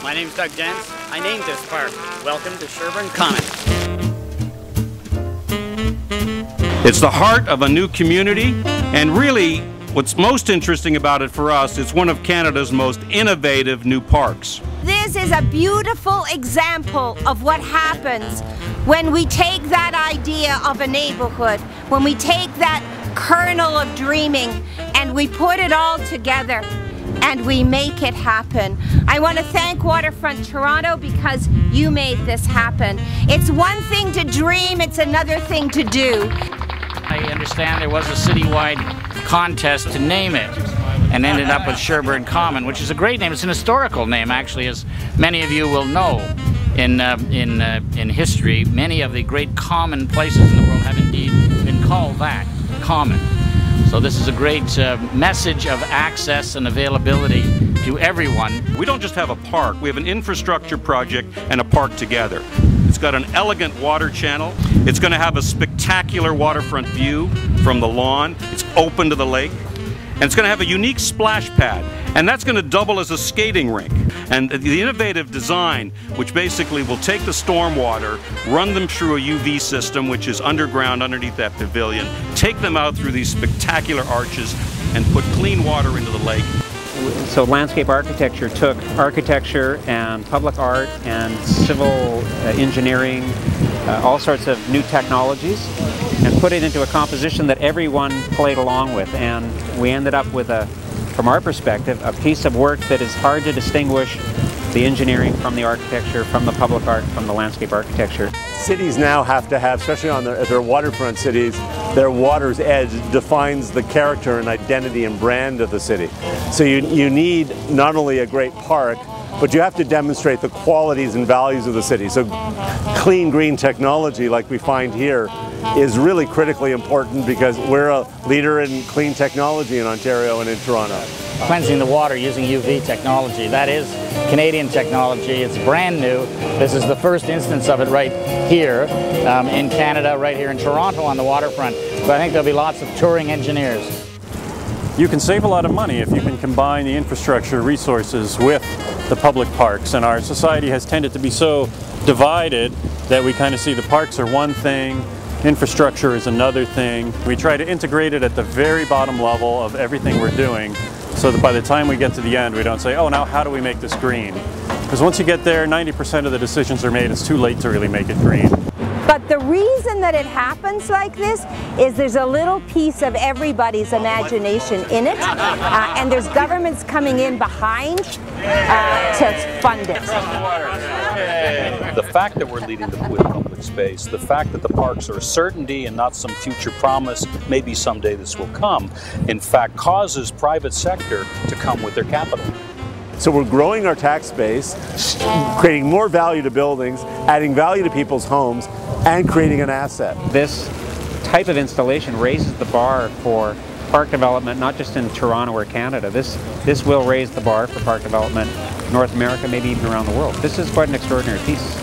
My name's Doug Dents. I named this park. Welcome to Sherbourne Common. It's the heart of a new community, and really what's most interesting about it for us, it's one of Canada's most innovative new parks. This is a beautiful example of what happens when we take that idea of a neighborhood, when we take that kernel of dreaming and we put it all together and we make it happen. I want to thank Waterfront Toronto because you made this happen. It's one thing to dream, it's another thing to do. I understand there was a citywide contest to name it and ended up with Sherbourne Common, which is a great name. It's an historical name, actually, as many of you will know. In history, many of the great common places in the world have indeed been called that, common. So this is a great message of access and availability to everyone. We don't just have a park, we have an infrastructure project and a park together. It's got an elegant water channel. It's going to have a spectacular waterfront view from the lawn. It's open to the lake. And it's going to have a unique splash pad. And that's going to double as a skating rink. And the innovative design, which basically will take the stormwater, run them through a UV system, which is underground underneath that pavilion, take them out through these spectacular arches, and put clean water into the lake. So landscape architecture took architecture and public art and civil engineering, all sorts of new technologies, and put it into a composition that everyone played along with. And we ended up with, from our perspective, a piece of work that is hard to distinguish the engineering from the architecture, from the public art, from the landscape architecture. Cities now have to have, especially on their waterfront cities, their water's edge defines the character and identity and brand of the city. So you need not only a great park, but you have to demonstrate the qualities and values of the city. So clean green technology like we find here is really critically important because we're a leader in clean technology in Ontario and in Toronto. Cleansing the water using UV technology, that is Canadian technology. It's brand new. This is the first instance of it right here in Canada, right here in Toronto on the waterfront. But I think there'll be lots of touring engineers. You can save a lot of money if you can combine the infrastructure resources with the public parks, and our society has tended to be so divided that we kind of see the parks are one thing, infrastructure is another thing. We try to integrate it at the very bottom level of everything we're doing so that by the time we get to the end we don't say, oh, now how do we make this green? Because once you get there, 90% of the decisions are made, it's too late to really make it green. But the reason that it happens like this is there's a little piece of everybody's imagination in it, and there's governments coming in behind to fund it. The fact that we're leading with public space, the fact that the parks are a certainty and not some future promise, maybe someday this will come, in fact causes private sector to come with their capital. So we're growing our tax base, creating more value to buildings, adding value to people's homes, and creating an asset. This type of installation raises the bar for park development, not just in Toronto or Canada. This will raise the bar for park development in North America, maybe even around the world. This is quite an extraordinary piece.